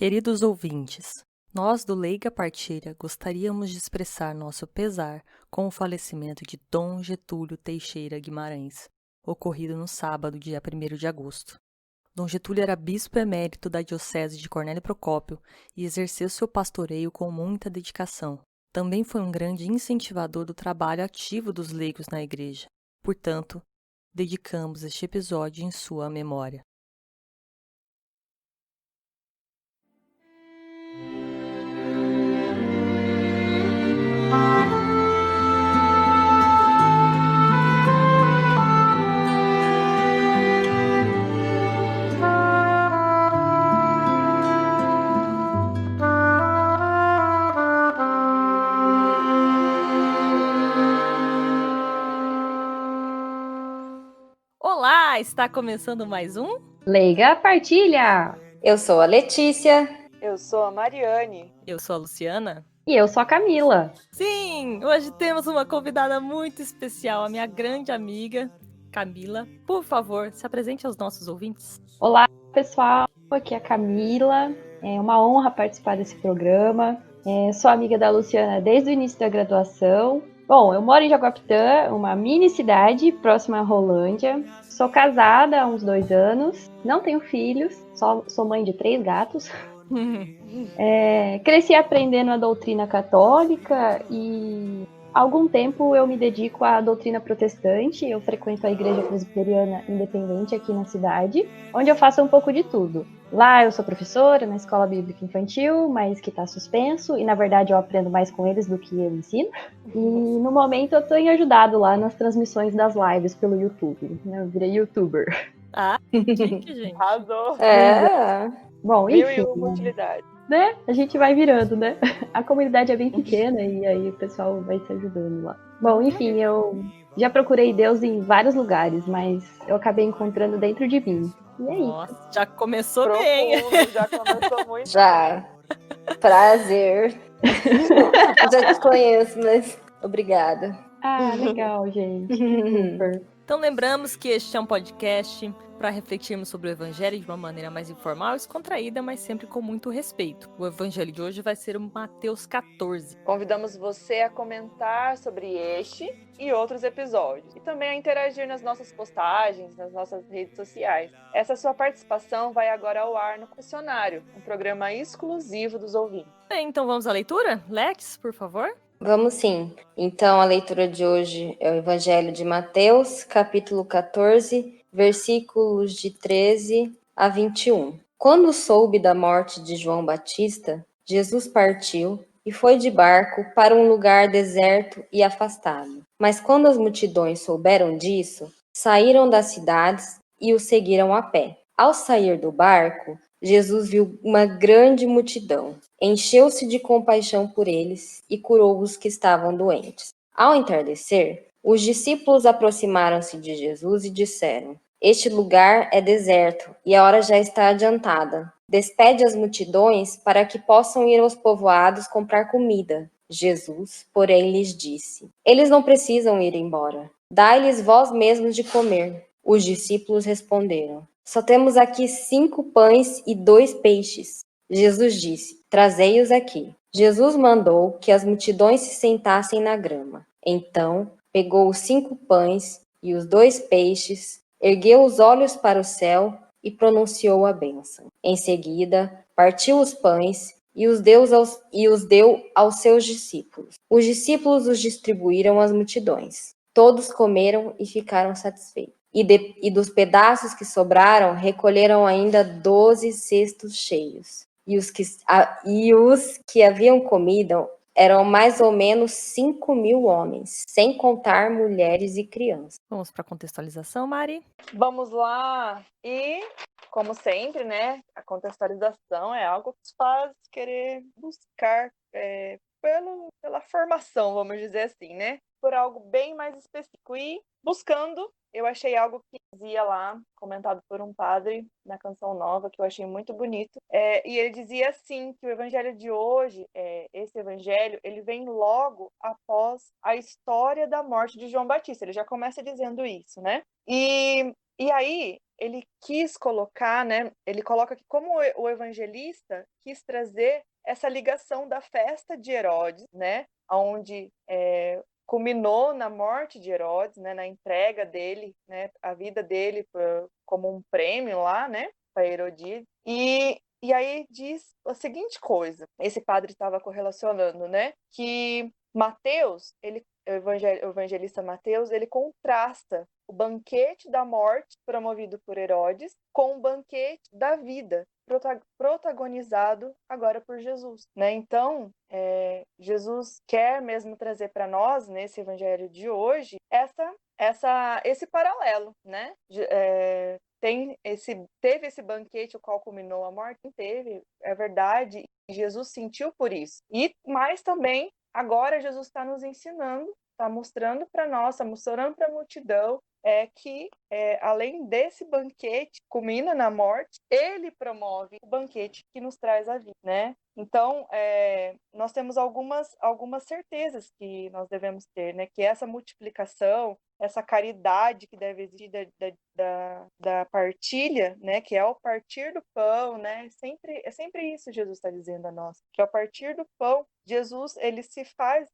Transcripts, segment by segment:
Queridos ouvintes, nós do Leiga Partilha gostaríamos de expressar nosso pesar com o falecimento de Dom Getúlio Teixeira Guimarães, ocorrido no sábado, dia 1º de agosto. Dom Getúlio era bispo emérito da Diocese de Cornélio Procópio e exerceu seu pastoreio com muita dedicação. Também foi um grande incentivador do trabalho ativo dos leigos na Igreja. Portanto, dedicamos este episódio em sua memória. Olá, está começando mais um Leiga Partilha! Eu sou a Letícia. Eu sou a Mariane. Eu sou a Luciana. E eu sou a Camila. Sim, hoje temos uma convidada muito especial, a minha grande amiga, Camila. Por favor, se apresente aos nossos ouvintes. Olá, pessoal. Aqui é a Camila. É uma honra participar desse programa. Sou amiga da Luciana desde o início da graduação. Bom, eu moro em Jaguapitã, uma mini cidade próxima à Rolândia. Sou casada há uns 2 anos. Não tenho filhos, sou mãe de 3 gatos. Cresci aprendendo a doutrina católica e há algum tempo eu me dedico à doutrina protestante. Eu frequento a Igreja Presbiteriana Independente aqui na cidade, onde eu faço um pouco de tudo. Lá eu sou professora na escola bíblica infantil, mas que está suspenso, e na verdade eu aprendo mais com eles do que eu ensino. E no momento eu tenho ajudado lá nas transmissões das lives pelo YouTube. Eu virei youtuber. Ah, chique, gente. Arrasou. Bom, Mil enfim, e uma utilidade. né? A gente vai virando, né? A comunidade é bem pequena e aí o pessoal vai se ajudando lá. Bom, enfim, eu já procurei Deus em vários lugares, mas eu acabei encontrando dentro de mim. E aí? Nossa, já começou bem. Profundo, já começou muito. Já. Prazer. Já te conheço, mas obrigada. Ah, legal, gente. Super. Então lembramos que este é um podcast para refletirmos sobre o Evangelho de uma maneira mais informal e descontraída, mas sempre com muito respeito. O Evangelho de hoje vai ser o Mateus 14. Convidamos você a comentar sobre este e outros episódios. E também a interagir nas nossas postagens, nas nossas redes sociais. Essa sua participação vai agora ao ar no Confessionário, um programa exclusivo dos ouvintes. Bem, então vamos à leitura? Lex, por favor. Vamos sim. Então, a leitura de hoje é o Evangelho de Mateus, capítulo 14, versículos de 13 a 21. Quando soube da morte de João Batista, Jesus partiu e foi de barco para um lugar deserto e afastado. Mas quando as multidões souberam disso, saíram das cidades e o seguiram a pé. Ao sair do barco, Jesus viu uma grande multidão. Encheu-se de compaixão por eles e curou os que estavam doentes. Ao entardecer, os discípulos aproximaram-se de Jesus e disseram: Este lugar é deserto e a hora já está adiantada. Despede as multidões para que possam ir aos povoados comprar comida. Jesus, porém, lhes disse: Eles não precisam ir embora. Dai-lhes vós mesmos de comer. Os discípulos responderam: Só temos aqui 5 pães e 2 peixes. Jesus disse: Trazei-os aqui. Jesus mandou que as multidões se sentassem na grama. Então, pegou os 5 pães e os 2 peixes, ergueu os olhos para o céu e pronunciou a bênção. Em seguida, partiu os pães e os deu aos seus discípulos. Os discípulos os distribuíram às multidões. Todos comeram e ficaram satisfeitos. E dos pedaços que sobraram, recolheram ainda 12 cestos cheios. E os que haviam comido eram mais ou menos 5.000 homens, sem contar mulheres e crianças. Vamos para a contextualização, Mari. Vamos lá. E, como sempre, né, a contextualização é algo que nos faz querer buscar pela formação, vamos dizer assim, né? Por algo bem mais específico. E buscando, eu achei algo que dizia lá, comentado por um padre na Canção Nova, que eu achei muito bonito. E ele dizia assim, que o evangelho de hoje, esse evangelho, ele vem logo após a história da morte de João Batista. Ele já começa dizendo isso, né? E aí, ele quis colocar, né? Ele coloca que como o evangelista quis trazer essa ligação da festa de Herodes, né? Onde culminou na morte de Herodes, né? Na entrega dele, né? A vida dele como um prêmio lá, né? Para Herodíades. E aí diz a seguinte coisa, esse padre estava correlacionando, né? Que Mateus, o evangelista Mateus, ele contrasta o banquete da morte promovido por Herodes com o banquete da vida protagonizado agora por Jesus, né? Então, Jesus quer mesmo trazer para nós nesse evangelho de hoje esse paralelo, né? Teve esse banquete o qual culminou a morte, teve, é verdade, e Jesus sentiu por isso. Mas também agora Jesus está nos ensinando, está mostrando para nós, está mostrando para a multidão que além desse banquete culmina na morte, ele promove o banquete que nos traz a vida, né? Então, nós temos algumas certezas que nós devemos ter, né? Que essa multiplicação, essa caridade que deve existir da partilha, né? Que é o partir do pão, né? É sempre isso que Jesus está dizendo a nós, que ao partir do pão, Jesus ele se faz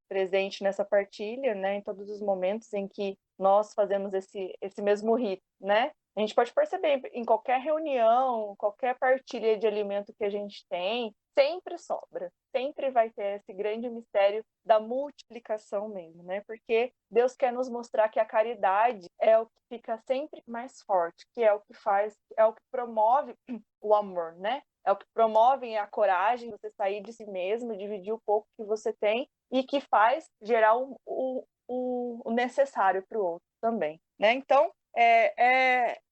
presente nessa partilha, né? Em todos os momentos em que nós fazemos esse mesmo rito, né? A gente pode perceber em qualquer reunião, qualquer partilha de alimento que a gente tem, sempre sobra, sempre vai ter esse grande mistério da multiplicação mesmo, né? Porque Deus quer nos mostrar que a caridade é o que fica sempre mais forte, que é o que faz, é o que promove o amor, né? É o que promove a coragem, você sair de si mesmo, dividir o pouco que você tem e que faz gerar o necessário para o outro também, né? Então,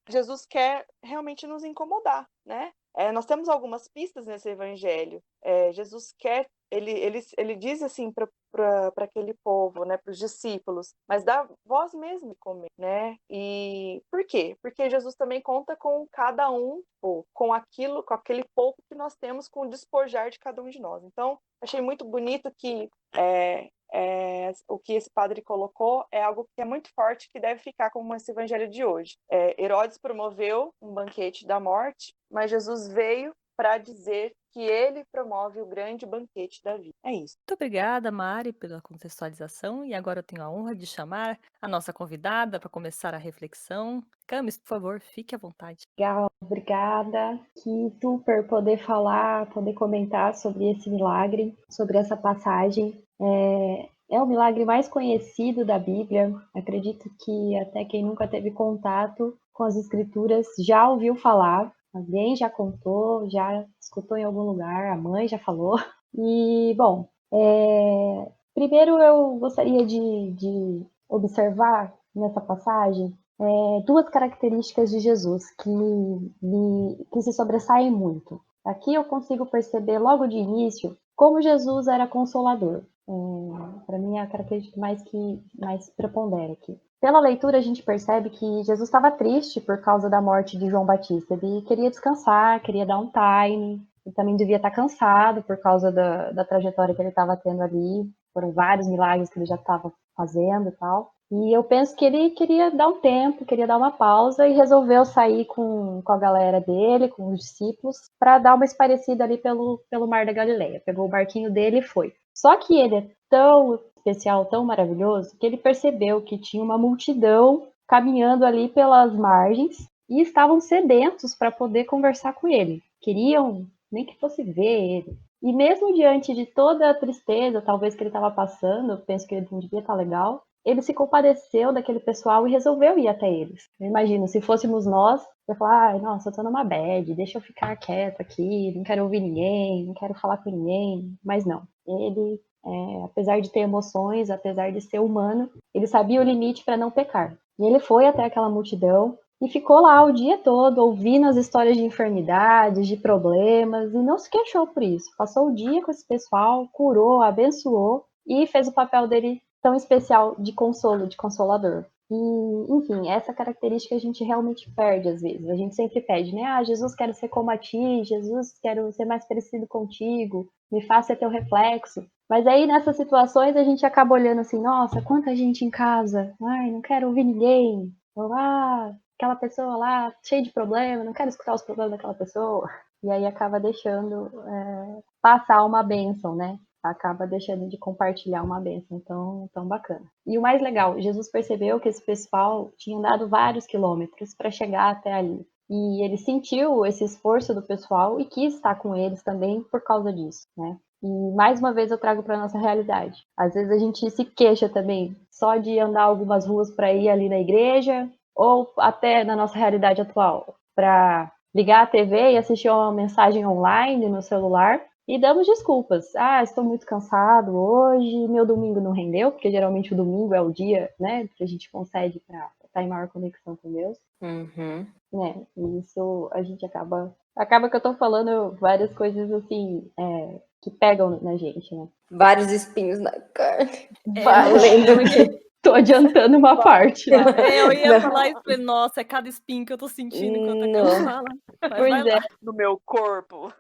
Jesus quer realmente nos incomodar, né? Nós temos algumas pistas nesse evangelho. Jesus quer, ele diz assim para aquele povo, né, para os discípulos, mas dá vós mesmo de comer, né? E por quê? Porque Jesus também conta com cada um, com aquele pouco que nós temos, com o despojar de cada um de nós. Então, achei muito bonito que o que esse padre colocou é algo que é muito forte, que deve ficar como esse evangelho de hoje. Herodes promoveu um banquete da morte, mas Jesus veio para dizer que ele promove o grande banquete da vida. É isso. Muito obrigada, Mari, pela contextualização. E agora eu tenho a honra de chamar a nossa convidada para começar a reflexão. Camis, por favor, fique à vontade. Legal, obrigada. Que super poder falar, poder comentar sobre esse milagre, sobre essa passagem. É o milagre mais conhecido da Bíblia. Acredito que até quem nunca teve contato com as Escrituras já ouviu falar. Alguém já contou, já escutou em algum lugar, a mãe já falou. E, bom, primeiro eu gostaria de observar nessa passagem duas características de Jesus que se sobressaem muito. Aqui eu consigo perceber logo de início como Jesus era consolador. Para mim é a característica mais prepondera aqui. Pela leitura a gente percebe que Jesus estava triste por causa da morte de João Batista. Ele queria descansar, queria dar um time. Ele também devia estar cansado por causa da trajetória que ele estava tendo ali. Foram vários milagres que ele já estava fazendo e tal. E eu penso que ele queria dar um tempo, queria dar uma pausa e resolveu sair com a galera dele, com os discípulos, para dar uma esparecida ali pelo Mar da Galileia. Pegou o barquinho dele e foi. Só que ele é tão especial, tão maravilhoso, que ele percebeu que tinha uma multidão caminhando ali pelas margens e estavam sedentos para poder conversar com ele. Queriam nem que fosse ver ele. E mesmo diante de toda a tristeza, talvez que ele estava passando, eu penso que ele não devia estar legal, ele se compadeceu daquele pessoal e resolveu ir até eles. Eu imagino, se fôssemos nós, eu ia falar, nossa, eu tô numa bad, deixa eu ficar quieto aqui, não quero ouvir ninguém, não quero falar com ninguém. Mas não, ele, apesar de ter emoções, apesar de ser humano, ele sabia o limite para não pecar. E ele foi até aquela multidão e ficou lá o dia todo ouvindo as histórias de enfermidades, de problemas, e não se queixou por isso. Passou o dia com esse pessoal, curou, abençoou e fez o papel dele tão especial de consolo, de consolador. E, enfim, essa característica a gente realmente perde às vezes. A gente sempre pede, né? Jesus, quero ser como a ti, Jesus, quero ser mais parecido contigo, me faça teu reflexo. Mas aí, nessas situações, a gente acaba olhando assim, nossa, quanta gente em casa, ai, não quero ouvir ninguém. aquela pessoa lá, cheia de problema, não quero escutar os problemas daquela pessoa. E aí acaba deixando passar uma bênção, né? Acaba deixando de compartilhar uma bênção tão bacana. E o mais legal, Jesus percebeu que esse pessoal tinha andado vários quilômetros para chegar até ali. E ele sentiu esse esforço do pessoal e quis estar com eles também por causa disso, né? E mais uma vez eu trago para nossa realidade. Às vezes a gente se queixa também só de andar algumas ruas para ir ali na igreja, ou até na nossa realidade atual, para ligar a TV e assistir uma mensagem online no celular e damos desculpas. Ah, estou muito cansado hoje, meu domingo não rendeu, porque geralmente o domingo é o dia, né, que a gente concede para estar em maior conexão com Deus. Uhum. Né? E isso a gente acaba que eu tô falando várias coisas assim que pegam na gente, né? Vários espinhos na carne. Valendo que tô adiantando uma parte, né? Eu ia Não. falar isso, falei, nossa, é cada espinho que eu tô sentindo enquanto a Não. Cam fala. Mas vai Pois é. lá. No meu corpo.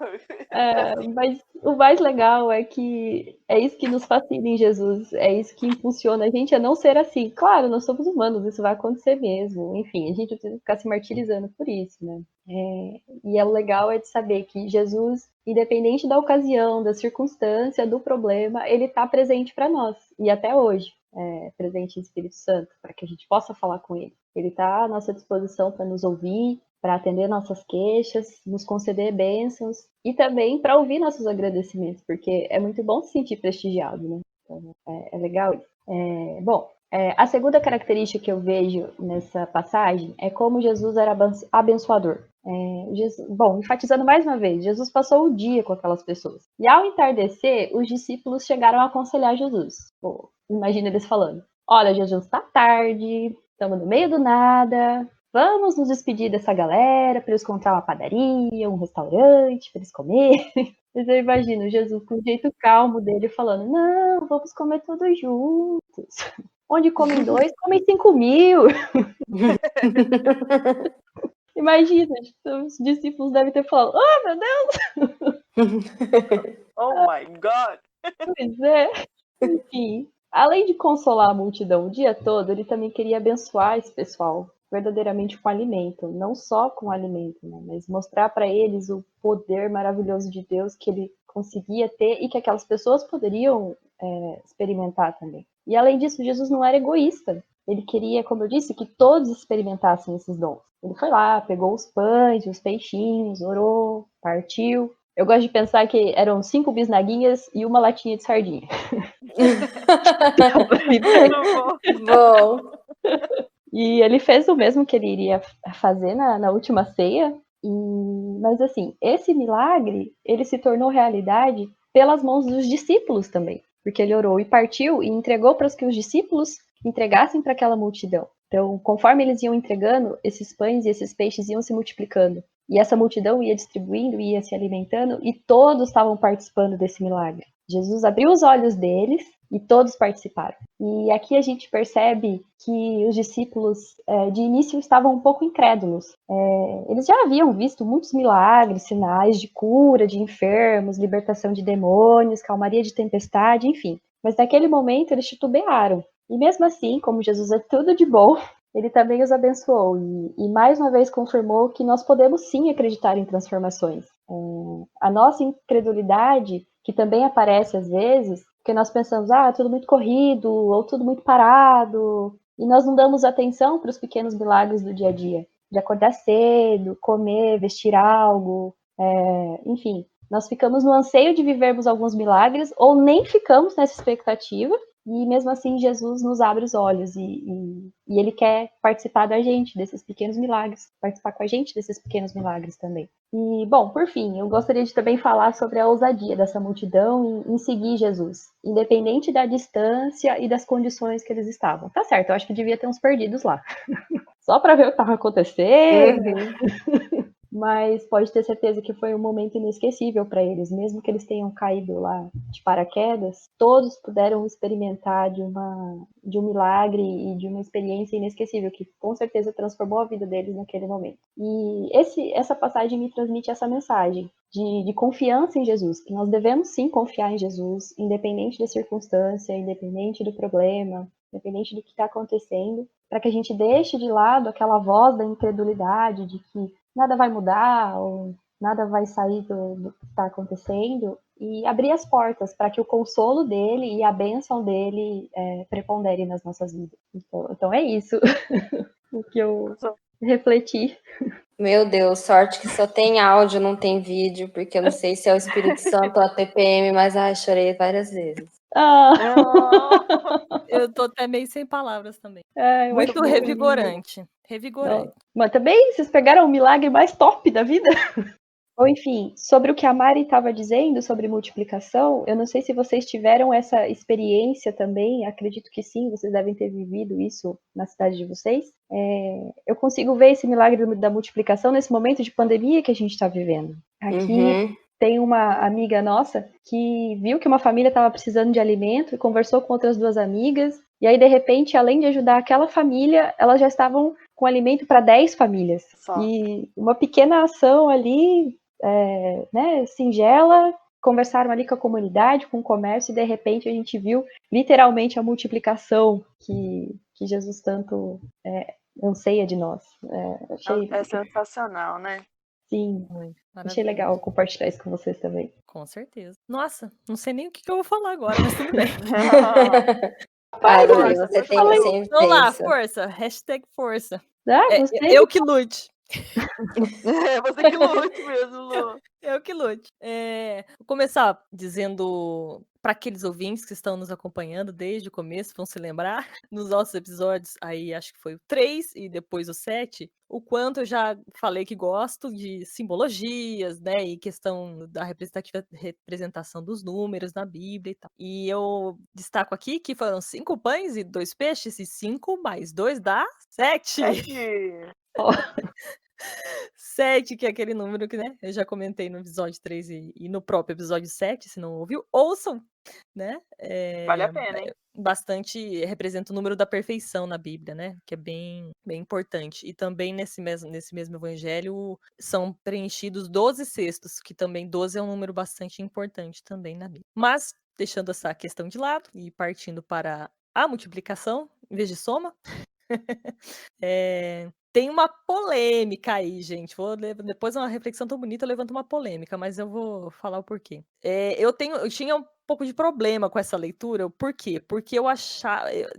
Mas o mais legal é que é isso que nos fascina em Jesus, é isso que impulsiona a gente a não ser assim. Claro, nós somos humanos, isso vai acontecer mesmo. Enfim, a gente não precisa ficar se martirizando por isso, né? E o legal é de saber que Jesus, independente da ocasião, da circunstância, do problema, ele está presente para nós. E até hoje, presente em Espírito Santo, para que a gente possa falar com ele. Ele está à nossa disposição para nos ouvir, para atender nossas queixas, nos conceder bênçãos e também para ouvir nossos agradecimentos, porque é muito bom se sentir prestigiado, né? Então, é legal isso. Bom, a segunda característica que eu vejo nessa passagem é como Jesus era abençoador. Bom, enfatizando mais uma vez, Jesus passou o dia com aquelas pessoas. E ao entardecer, os discípulos chegaram a aconselhar Jesus. Pô, imagina eles falando: olha, Jesus, está tarde, estamos no meio do nada, vamos nos despedir dessa galera para eles encontrar uma padaria, um restaurante para eles comerem. Mas eu imagino Jesus com o jeito calmo dele falando: não, vamos comer todos juntos. Onde comem 2, comem 5.000. Imagina, os discípulos devem ter falado: oh, meu Deus! Oh my God! Pois é. Enfim, além de consolar a multidão o dia todo, ele também queria abençoar esse pessoal verdadeiramente com alimento, não só com alimento, né, mas mostrar para eles o poder maravilhoso de Deus que ele conseguia ter e que aquelas pessoas poderiam experimentar também. E além disso, Jesus não era egoísta. Ele queria, como eu disse, que todos experimentassem esses dons. Ele foi lá, pegou os pães, os peixinhos, orou, partiu. Eu gosto de pensar que eram 5 bisnaguinhas e uma latinha de sardinha. Bom. E ele fez o mesmo que ele iria fazer na última ceia. Mas assim, esse milagre, ele se tornou realidade pelas mãos dos discípulos também. Porque ele orou e partiu e entregou para que os discípulos entregassem para aquela multidão. Então, conforme eles iam entregando, esses pães e esses peixes iam se multiplicando. E essa multidão ia distribuindo, ia se alimentando, e todos estavam participando desse milagre. Jesus abriu os olhos deles e todos participaram. E aqui a gente percebe que os discípulos de início estavam um pouco incrédulos. Eles já haviam visto muitos milagres, sinais de cura de enfermos, libertação de demônios, calmaria de tempestade, enfim. Mas naquele momento eles titubearam. E mesmo assim, como Jesus é tudo de bom, ele também os abençoou e mais uma vez confirmou que nós podemos sim acreditar em transformações. A nossa incredulidade, que também aparece às vezes, porque nós pensamos, tudo muito corrido, ou tudo muito parado, e nós não damos atenção para os pequenos milagres do dia a dia, de acordar cedo, comer, vestir algo, enfim. Nós ficamos no anseio de vivermos alguns milagres, ou nem ficamos nessa expectativa, e mesmo assim Jesus nos abre os olhos e ele quer participar da gente, desses pequenos milagres, participar com a gente desses pequenos milagres também. E, bom, por fim, eu gostaria de também falar sobre a ousadia dessa multidão em seguir Jesus, independente da distância e das condições que eles estavam. Tá certo, eu acho que devia ter uns perdidos lá, só para ver o que estava acontecendo. Uhum. Mas pode ter certeza que foi um momento inesquecível para eles, mesmo que eles tenham caído lá de paraquedas, todos puderam experimentar de um milagre e de uma experiência inesquecível que com certeza transformou a vida deles naquele momento. E essa passagem me transmite essa mensagem de confiança em Jesus, que nós devemos sim confiar em Jesus, independente da circunstância, independente do problema, independente do que está acontecendo, para que a gente deixe de lado aquela voz da incredulidade de que nada vai mudar ou nada vai sair do que está acontecendo, e abrir as portas para que o consolo dele e a bênção dele prepondere nas nossas vidas. Então é isso o que eu refleti. Meu Deus, sorte que só tem áudio, não tem vídeo, porque eu não sei se é o Espírito Santo ou a TPM, mas ai, chorei várias vezes. Ah, Eu tô até meio sem palavras também. eu Muito acho muito lindo. revigorante. Revigorante. Mas também vocês pegaram o milagre mais top da vida. Ou enfim, sobre o que a Mari estava dizendo sobre multiplicação, eu não sei se vocês tiveram essa experiência também, acredito que sim, vocês devem ter vivido isso na cidade de vocês. Eu consigo ver esse milagre da multiplicação nesse momento de pandemia que a gente está vivendo. Aqui tem uma amiga nossa que viu que uma família estava precisando de alimento e conversou com outras duas amigas, e aí de repente, além de ajudar aquela família, elas já estavam com alimento para 10 famílias. E uma pequena ação ali, singela, conversaram ali com a comunidade, com o comércio, e de repente a gente viu literalmente a multiplicação que Jesus tanto anseia de nós. É sensacional, né? Sim, Muito achei maravilhoso. legal compartilhar isso com vocês também. Com certeza. Nossa, não sei nem o que eu vou falar agora, mas tudo bem. Adorei, você tem Vamos lá, força. força. Hashtag força. Você Eu que lute. Você que lute mesmo, Lu. Eu que lute. Vou começar dizendo para aqueles ouvintes que estão nos acompanhando desde o começo, vão se lembrar, nos nossos episódios, aí acho que foi o 3 e depois o 7, o quanto eu já falei que gosto de simbologias, né, e questão da representação dos números na Bíblia e tal. E eu destaco aqui que foram 5 pães e 2 peixes, e 5 mais 2 dá 7. 7, que é aquele número que, né, eu já comentei no episódio 3 e no próprio episódio 7, se não ouviu, ouçam, né? Vale a pena, hein? Bastante representa o número da perfeição na Bíblia, né? Que é bem, bem importante. E também nesse mesmo evangelho são preenchidos 12 cestos, que também 12 é um número bastante importante também na Bíblia. Mas, deixando essa questão de lado e partindo para a multiplicação, em vez de soma, tem uma polêmica aí, gente. Depois de uma reflexão tão bonita, eu levanto uma polêmica, mas eu vou falar o porquê. Eu tinha um pouco de problema com essa leitura. Por quê? Porque eu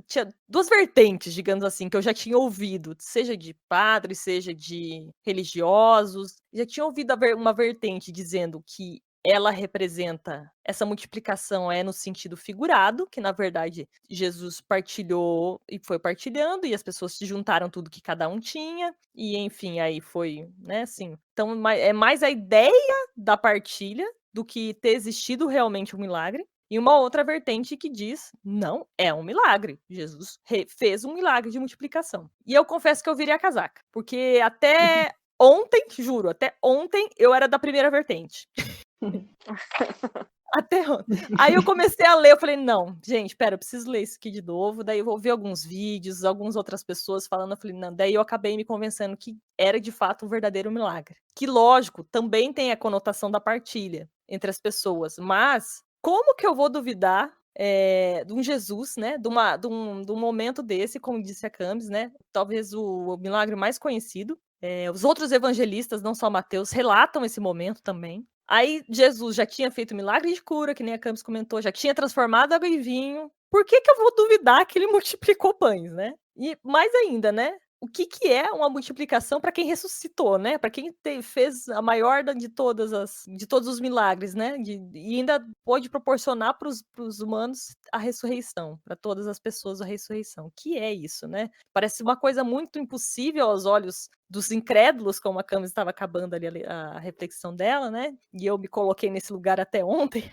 tinha duas vertentes, digamos assim, que eu já tinha ouvido, seja de padres, seja de religiosos. Já tinha ouvido uma vertente dizendo que ela representa, essa multiplicação é no sentido figurado, que na verdade Jesus partilhou e foi partilhando, e as pessoas se juntaram tudo que cada um tinha, e enfim, aí foi, né, assim. Então é mais a ideia da partilha do que ter existido realmente um milagre. E uma outra vertente que diz, não, é um milagre. Jesus fez um milagre de multiplicação. E eu confesso que eu virei a casaca, porque até ontem, juro, até ontem eu era da primeira vertente. Até ontem. Aí eu comecei a ler, eu falei, não, gente, pera, eu preciso ler isso aqui de novo. Daí eu vou ver alguns vídeos, algumas outras pessoas falando, eu falei, não. Daí eu acabei me convencendo que era de fato um verdadeiro milagre. Que, lógico, também tem a conotação da partilha entre as pessoas, mas como que eu vou duvidar de um Jesus, né, de um momento desse, como disse a Camis, né, talvez o milagre mais conhecido. Os outros evangelistas, não só Mateus, relatam esse momento também. Aí Jesus já tinha feito milagre de cura, que nem a Camis comentou, já tinha transformado água em vinho. Por que eu vou duvidar que ele multiplicou pães, né? E mais ainda, né? O que é uma multiplicação para quem ressuscitou, né? Para quem fez a maior de todos os milagres, né? E ainda pôde proporcionar para os humanos a ressurreição, para todas as pessoas a ressurreição. O que é isso, né? Parece uma coisa muito impossível aos olhos dos incrédulos, como a Camis estava acabando ali a reflexão dela, né? E eu me coloquei nesse lugar até ontem,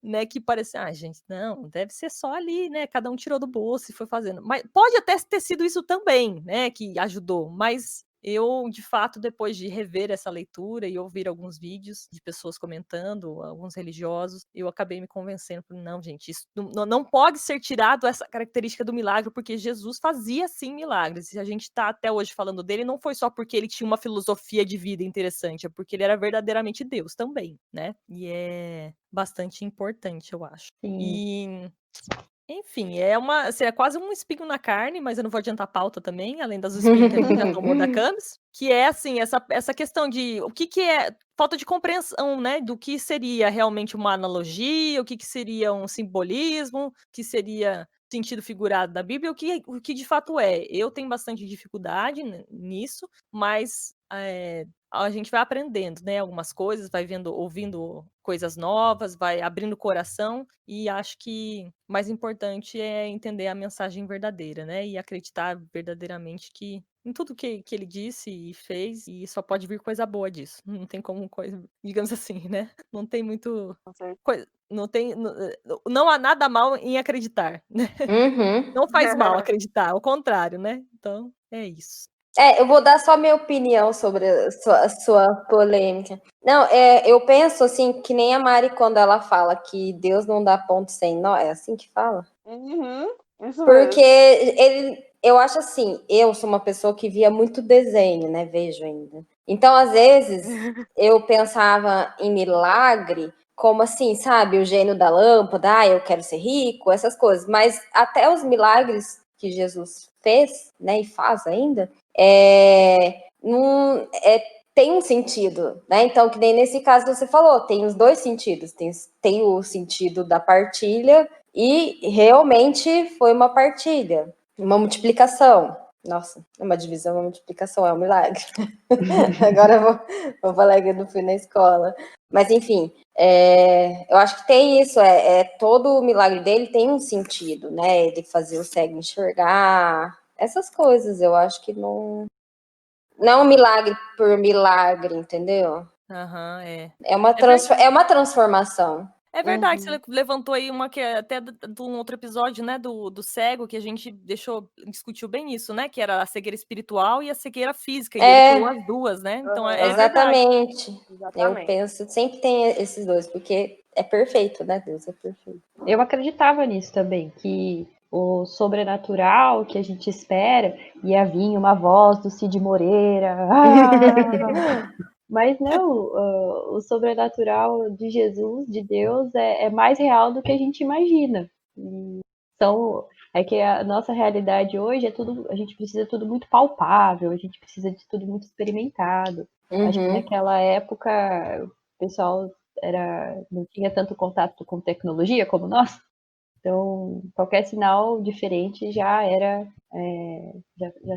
né? Que parecia, gente, não, deve ser só ali, né? Cada um tirou do bolso e foi fazendo. Mas pode até ter sido isso também, né? Que ajudou, mas eu, de fato, depois de rever essa leitura e ouvir alguns vídeos de pessoas comentando, alguns religiosos, eu acabei me convencendo, não, gente, isso não pode ser tirado essa característica do milagre, porque Jesus fazia, sim, milagres, e a gente está até hoje falando dele, não foi só porque ele tinha uma filosofia de vida interessante, é porque ele era verdadeiramente Deus também, né? E é bastante importante, eu acho. Sim. E Enfim, assim, é quase um espinho na carne, mas eu não vou adiantar a pauta também, além das espinhos que a gente já tomou da Camis, que é, assim, essa questão de o que é falta de compreensão, né, do que seria realmente uma analogia, o que seria um simbolismo, o que seria sentido figurado da Bíblia, o que de fato é. Eu tenho bastante dificuldade nisso, mas a gente vai aprendendo, né, algumas coisas, vai ouvindo coisas novas, vai abrindo o coração, e acho que o mais importante é entender a mensagem verdadeira, né, e acreditar verdadeiramente que em tudo que ele disse e fez, e só pode vir coisa boa disso. Não tem como coisa, digamos assim, né, não tem muito Com certeza. não tem, não há nada mal em acreditar, né. Uhum. Não faz mal acreditar, ao contrário, né. Então, é isso. Eu vou dar só minha opinião sobre a sua polêmica. Não, eu penso assim, que nem a Mari quando ela fala que Deus não dá ponto sem nó, é assim que fala? Uhum, isso Porque mesmo. eu acho assim, eu sou uma pessoa que via muito desenho, né? Vejo ainda. Então, às vezes, eu pensava em milagre como assim, sabe? O gênio da lâmpada, eu quero ser rico, essas coisas. Mas até os milagres que Jesus fez, né? E faz ainda, tem um sentido, né? Então, que nem nesse caso você falou, tem os dois sentidos. Tem o sentido da partilha e realmente foi uma partilha, uma multiplicação. Nossa, uma divisão, uma multiplicação, é um milagre. Agora eu vou falar que eu não fui na escola. Mas, enfim, eu acho que tem isso, todo o milagre dele tem um sentido, né? Ele fazer o cego enxergar, essas coisas, eu acho que não é um milagre por milagre, entendeu? Aham, é. É uma transformação. É verdade, Uhum. você levantou aí uma que é até de um outro episódio, né, do cego, que a gente discutiu bem isso, né, que era a cegueira espiritual e a cegueira física, e ele curou as duas, né, então é verdade. Exatamente. Eu Exatamente. penso, sempre tem esses dois, porque é perfeito, né? Deus é perfeito. Eu acreditava nisso também, que o sobrenatural que a gente espera ia vir uma voz do Cid Moreira. Mas não, o sobrenatural de Jesus, de Deus, é mais real do que a gente imagina. Então, é que a nossa realidade hoje é tudo, a gente precisa de tudo muito palpável, a gente precisa de tudo muito experimentado. Acho que naquela época o pessoal não tinha tanto contato com tecnologia como nós. Então, qualquer sinal diferente já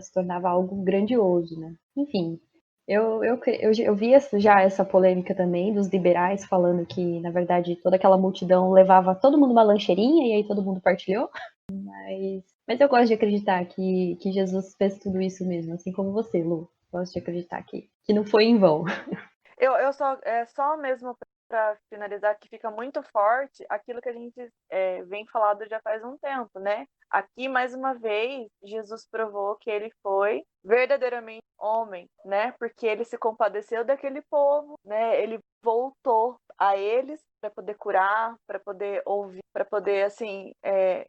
se tornava algo grandioso, né? Enfim, eu vi já essa polêmica também dos liberais falando que, na verdade, toda aquela multidão levava todo mundo uma lancheirinha e aí todo mundo partilhou. Mas eu gosto de acreditar que Jesus fez tudo isso mesmo, assim como você, Lu. Gosto de acreditar que não foi em vão. Eu só mesmo para finalizar, que fica muito forte aquilo que a gente vem falando já faz um tempo, né? Aqui, mais uma vez, Jesus provou que ele foi verdadeiramente homem, né? Porque ele se compadeceu daquele povo, né? Ele voltou a eles para poder curar, para poder ouvir, para poder, assim,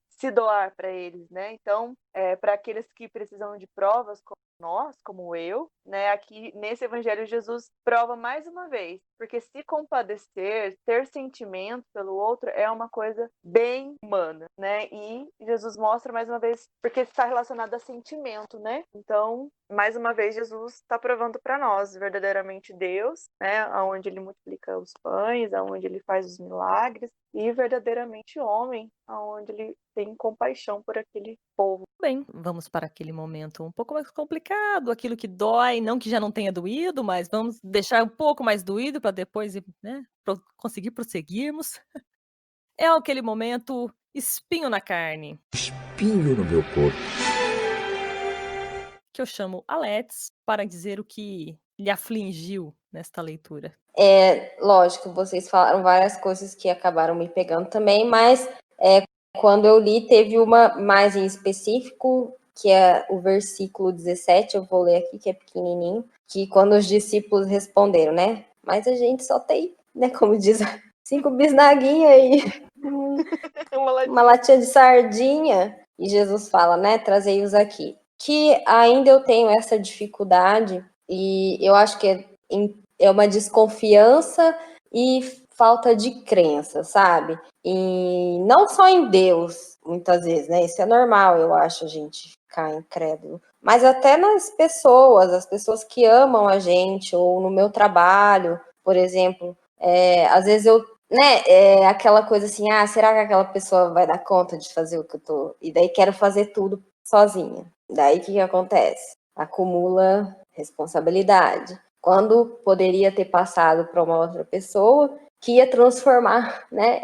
se doar para eles, né? Então, para aqueles que precisam de provas, como nós, como eu, né? Aqui nesse evangelho Jesus prova mais uma vez, porque se compadecer, ter sentimento pelo outro é uma coisa bem humana, né? E Jesus mostra mais uma vez porque está relacionado a sentimento, né? Então, mais uma vez Jesus está provando para nós verdadeiramente Deus, né? Aonde ele multiplica os pães, aonde ele faz os milagres, e verdadeiramente homem, aonde ele tem compaixão por aquele povo. Bem, vamos para aquele momento um pouco mais complicado, aquilo que dói, não que já não tenha doído, mas vamos deixar um pouco mais doído para depois, né, conseguir prosseguirmos. É aquele momento espinho na carne, Espinho no meu corpo. que eu chamo Alex para dizer o que lhe afligiu nesta leitura. Lógico, vocês falaram várias coisas que acabaram me pegando também, mas quando eu li, teve uma mais em específico, que é o versículo 17, eu vou ler aqui, que é pequenininho, que quando os discípulos responderam, né? Mas a gente só tem, né, como diz, 5 bisnaguinhas aí, uma latinha de sardinha. E Jesus fala, né, trazei-os aqui. Que ainda eu tenho essa dificuldade, e eu acho que é uma desconfiança e falta de crença, sabe? E não só em Deus, muitas vezes, né? Isso é normal, eu acho, a gente ficar incrédulo. Mas até nas pessoas, as pessoas que amam a gente, ou no meu trabalho, por exemplo. Às vezes eu, né, aquela coisa assim, será que aquela pessoa vai dar conta de fazer o que eu tô? E daí quero fazer tudo sozinha. Daí o que acontece? Acumula responsabilidade. Quando poderia ter passado para uma outra pessoa que ia transformar, né,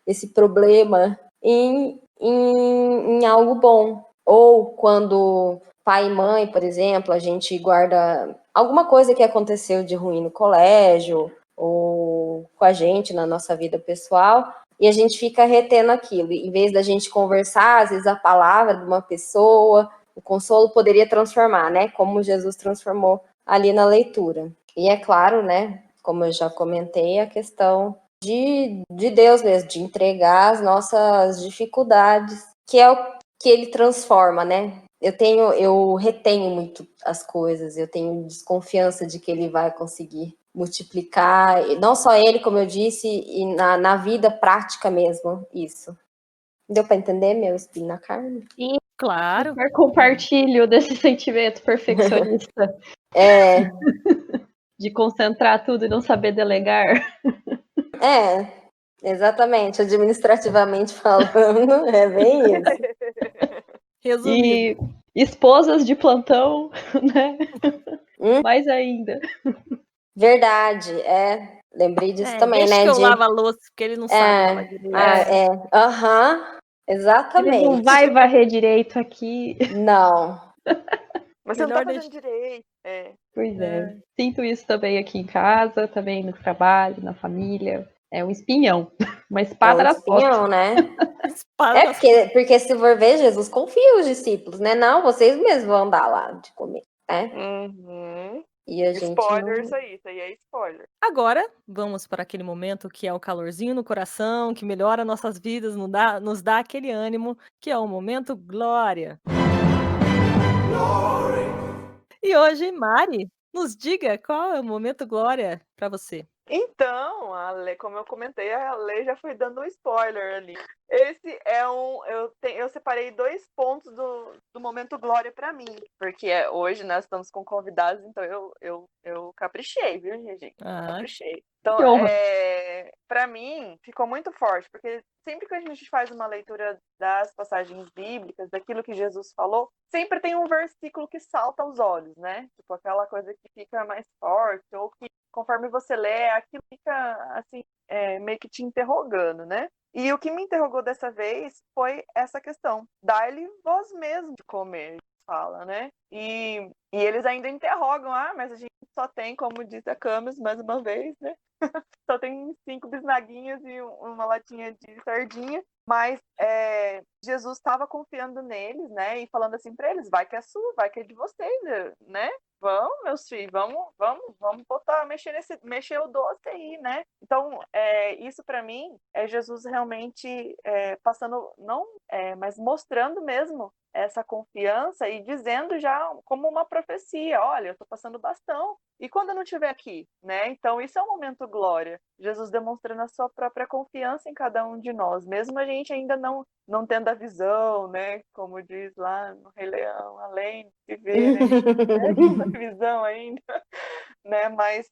esse problema em algo bom. Ou quando pai e mãe, por exemplo, a gente guarda alguma coisa que aconteceu de ruim no colégio ou com a gente na nossa vida pessoal, e a gente fica retendo aquilo. Em vez da gente conversar, às vezes a palavra de uma pessoa, o consolo poderia transformar, né? Como Jesus transformou ali na leitura. E é claro, né? Como eu já comentei, a questão de Deus mesmo, de entregar as nossas dificuldades, que é o que ele transforma, né? Eu retenho muito as coisas, eu tenho desconfiança de que ele vai conseguir multiplicar, e não só ele, como eu disse, e na vida prática mesmo, isso. Deu para entender meu espinho na carne? E Claro. super compartilho desse sentimento perfeccionista de concentrar tudo e não saber delegar. Exatamente, administrativamente falando, é bem isso. Resumido. E esposas de plantão, né? Mais ainda. Verdade, lembrei disso também, Deixa né? que eu lavo a louça, porque ele não sabe lavar direito. Exatamente. Ele não vai varrer direito aqui. Não. Mas você não Melhor tá fazendo direito. Pois é. Sinto isso também aqui em casa, também no trabalho, na família. É um espinhão, uma espada nas costas. Espinhão, né? Espada nas Porque se for ver, Jesus confia os discípulos, né? Não, vocês mesmos vão andar lá de comer, né? Uhum. E a gente Spoiler, não... isso aí é spoiler. Agora, vamos para aquele momento que é o calorzinho no coração, que melhora nossas vidas, nos dá aquele ânimo, que é o momento glória. E hoje, Mari, nos diga qual é o momento glória para você. Então, como eu comentei, a Lei já foi dando um spoiler ali. Esse é eu separei 2 pontos do momento glória para mim, porque hoje nós estamos com convidados, então eu caprichei, viu, gente? Caprichei. Então, para mim, ficou muito forte, porque sempre que a gente faz uma leitura das passagens bíblicas, daquilo que Jesus falou, sempre tem um versículo que salta aos olhos, né? Tipo, aquela coisa que fica mais forte, ou que conforme você lê, aquilo fica, assim, meio que te interrogando, né? E o que me interrogou dessa vez foi essa questão. Dá-lhe vós mesmo de comer, fala, né? E eles ainda interrogam, mas a gente só tem, como disse a Camis, mais uma vez, né? Só tem 5 bisnaguinhas e uma latinha de sardinha. Mas Jesus estava confiando neles, né? E falando assim para eles, vai que é sua, vai que é de vocês, né? Vamos, meus filhos, vamos botar, mexer o doce aí, né? Então, isso para mim é Jesus realmente passando, não, mas mostrando mesmo essa confiança e dizendo já como uma profecia, olha, eu estou passando bastão. E quando eu não estiver aqui, né? Então, isso é um momento glória. Jesus demonstrando a sua própria confiança em cada um de nós, mesmo a gente ainda não tendo a visão, né? Como diz lá no Rei Leão, além de ver, né? Essa visão ainda, né? Mas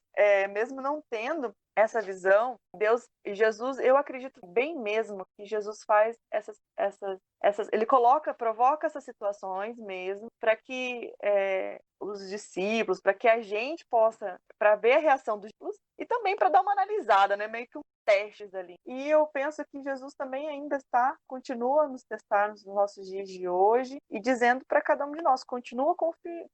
mesmo não tendo essa visão, Deus e Jesus, eu acredito bem mesmo que Jesus faz ele provoca essas situações mesmo para que os discípulos, para que a gente possa, para ver a reação dos discípulos e também para dar uma analisada, né? Meio que testes ali. E eu penso que Jesus também ainda continua a nos testar nos nossos dias de hoje e dizendo para cada um de nós, continua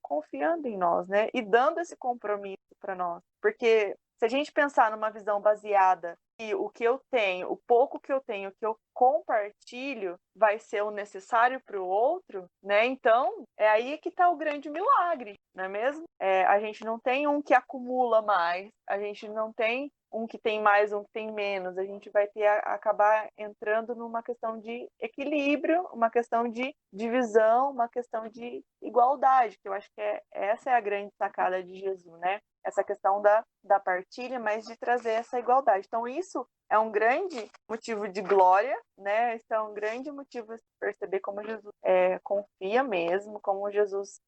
confiando em nós, né? E dando esse compromisso para nós. Porque se a gente pensar numa visão baseada que o que eu tenho, o pouco que eu tenho, que eu compartilho, vai ser o necessário para o outro, né? Então, é aí que está o grande milagre, não é mesmo? A gente não tem um que acumula mais, a gente não tem um que tem mais, um que tem menos. A gente vai acabar entrando numa questão de equilíbrio, uma questão de divisão, uma questão de igualdade, que eu acho que essa é a grande sacada de Jesus, né? Essa questão da partilha, mas de trazer essa igualdade. Então, isso é um grande motivo de glória, né? Isso é um grande motivo de perceber como Jesus confia mesmo, como Jesus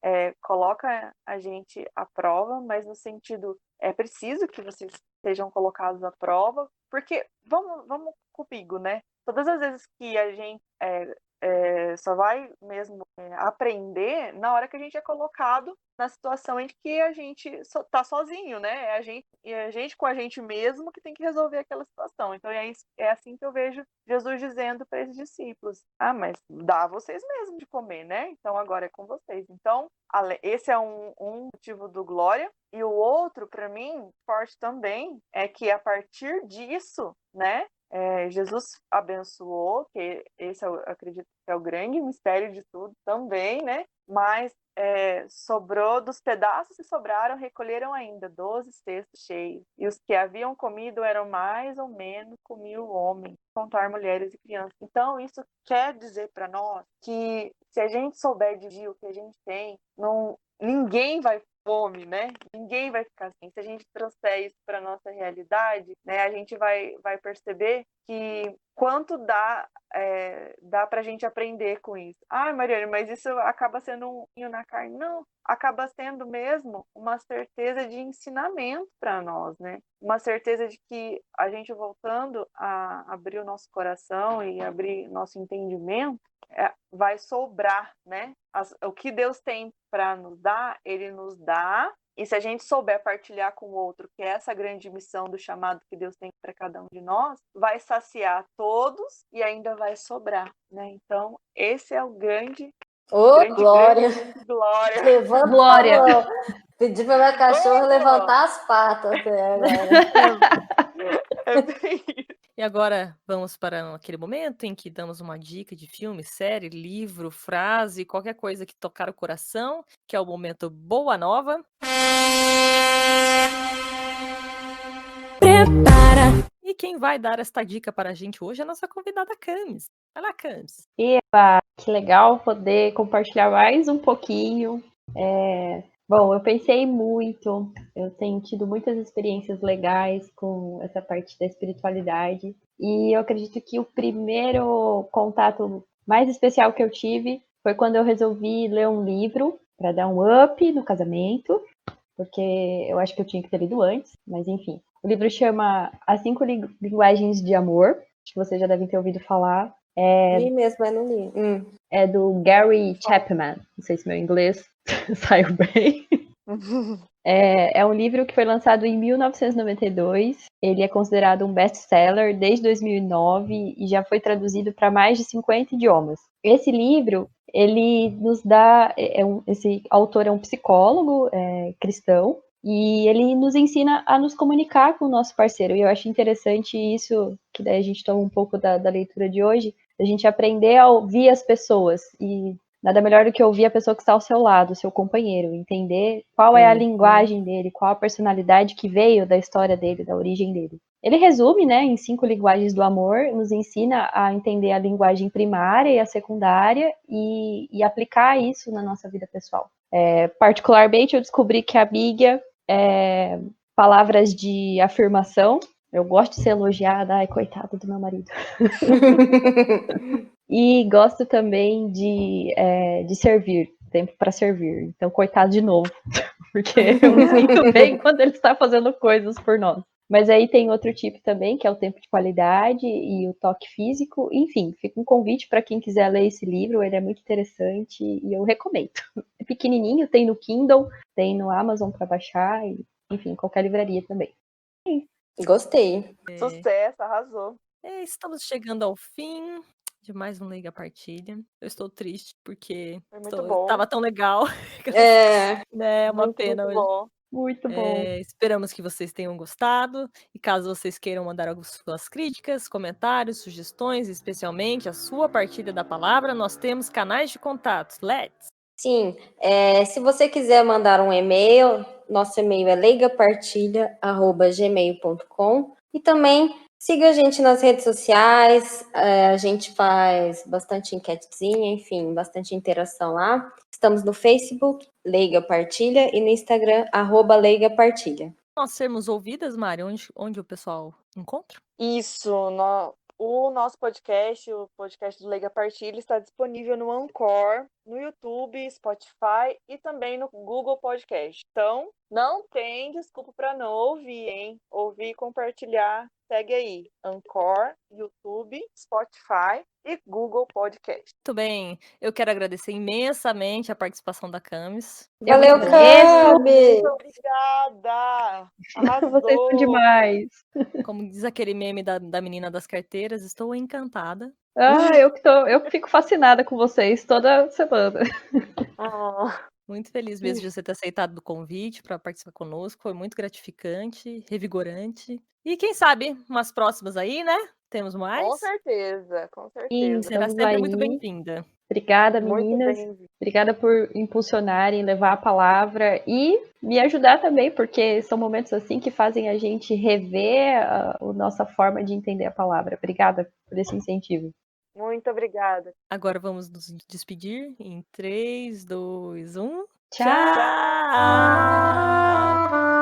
coloca a gente à prova, mas no sentido, é preciso que vocês sejam colocados à prova, porque, vamos comigo, né? Todas as vezes que a gente só vai mesmo aprender na hora que a gente é colocado na situação em que a gente tá sozinho, né? É a gente com a gente mesmo que tem que resolver aquela situação. Então é assim que eu vejo Jesus dizendo para esses discípulos: ah, mas dá a vocês mesmos de comer, né? Então agora é com vocês. Então esse é um motivo do glória. E o outro, para mim, forte também, é que a partir disso, né? Jesus abençoou, que esse eu acredito que é o grande mistério de tudo também, né? Mas sobrou dos pedaços que sobraram, recolheram ainda 12 cestos cheios. E os que haviam comido eram mais ou menos com 1.000 homens, contar mulheres e crianças. Então, isso quer dizer para nós que se a gente souber dividir o que a gente tem, ninguém vai fome, né? Ninguém vai ficar assim. Se a gente trouxer isso para nossa realidade, né, a gente vai perceber que quanto dá para a gente aprender com isso. Ah, Mariane, mas isso acaba sendo um vinho na carne? Não, acaba sendo mesmo uma certeza de ensinamento para nós, né? Uma certeza de que a gente voltando a abrir o nosso coração e abrir nosso entendimento, vai sobrar, né? O que Deus tem para nos dar, Ele nos dá. E se a gente souber partilhar com o outro, que é essa grande missão do chamado que Deus tem para cada um de nós, vai saciar todos e ainda vai sobrar, né? Então, esse é o grande Glória! Glória! Levanta Glória. a mão. Pedi para minha cachorra levantar as patas até agora. É bem isso. E agora vamos para aquele momento em que damos uma dica de filme, série, livro, frase, qualquer coisa que tocar o coração, que é o momento Boa Nova. Prepara! E quem vai dar esta dica para a gente hoje é a nossa convidada Camis. Vai lá, Camis. Eba, que legal poder compartilhar mais um pouquinho. Bom, eu pensei muito, eu tenho tido muitas experiências legais com essa parte da espiritualidade. E eu acredito que o primeiro contato mais especial que eu tive foi quando eu resolvi ler um livro para dar um up no casamento, porque eu acho que eu tinha que ter lido antes, mas enfim. O livro chama As 5 Linguagens de Amor, acho que vocês já devem ter ouvido falar. Li mesmo, mas não li. É do Gary Chapman, não sei se meu inglês saiu bem. É um livro que foi lançado em 1992. Ele é considerado um best-seller desde 2009 e já foi traduzido para mais de 50 idiomas. Esse livro, ele nos dá... esse autor é um psicólogo cristão e ele nos ensina a nos comunicar com o nosso parceiro. E eu acho interessante isso, que daí a gente toma um pouco da leitura de hoje, a gente aprender a ouvir as pessoas e nada melhor do que ouvir a pessoa que está ao seu lado, o seu companheiro, entender qual é a linguagem dele, qual a personalidade que veio da história dele, da origem dele. Ele resume, né, em 5 linguagens do amor, nos ensina a entender a linguagem primária e a secundária e aplicar isso na nossa vida pessoal. Particularmente, eu descobri que a Bíblia é palavras de afirmação. Eu gosto de ser elogiada, ai, coitada do meu marido. E gosto também de servir, tempo para servir. Então, coitado de novo, porque eu me sinto bem quando ele está fazendo coisas por nós. Mas aí tem outro tipo também, que é o tempo de qualidade e o toque físico. Enfim, fica um convite para quem quiser ler esse livro, ele é muito interessante e eu recomendo. É pequenininho, tem no Kindle, tem no Amazon para baixar, e, enfim, qualquer livraria também. Gostei. Sucesso, arrasou. Estamos chegando ao fim de mais um Leiga Partilha. Eu estou triste porque Foi muito bom. Tava tão legal. É uma muito, pena muito hoje. bom. Muito bom. Esperamos que vocês tenham gostado. E caso vocês queiram mandar algumas suas críticas, comentários, sugestões, especialmente a sua partilha da palavra, nós temos canais de contato. Let's! Sim, se você quiser mandar um e-mail, nosso e-mail é leigapartilha@gmail.com. E também siga a gente nas redes sociais, a gente faz bastante enquetezinha, enfim, bastante interação lá. Estamos no Facebook, Leiga Partilha, e no Instagram, @leigapartilha. Nós sermos ouvidas, Mari, onde o pessoal encontra? Isso, o nosso podcast, o podcast do Leiga Partilha, está disponível no Anchor, no YouTube, Spotify e também no Google Podcast. Então, não tem desculpa para não ouvir, hein? Ouvir e compartilhar. Segue aí, Anchor, YouTube, Spotify e Google Podcast. Muito bem. Eu quero agradecer imensamente a participação da Camis. Valeu, Eu agradeço. Camis! Muito obrigada! Vocês são Arrasou! demais. Como diz aquele meme da menina das carteiras, estou encantada. Eu que fico fascinada com vocês toda semana. Ah, Muito feliz mesmo de você ter aceitado o convite para participar conosco. Foi muito gratificante, revigorante. E quem sabe, umas próximas aí, né? Temos mais. com certeza, com Sim, certeza. Será estamos sempre muito aí. bem-vinda. Obrigada, Muito meninas. bem. Obrigada por impulsionarem, levar a palavra e me ajudar também, porque são momentos assim que fazem a gente rever a nossa forma de entender a palavra. Obrigada por esse incentivo. Muito obrigada. Agora vamos nos despedir em 3, 2, 1. Tchau! Tchau!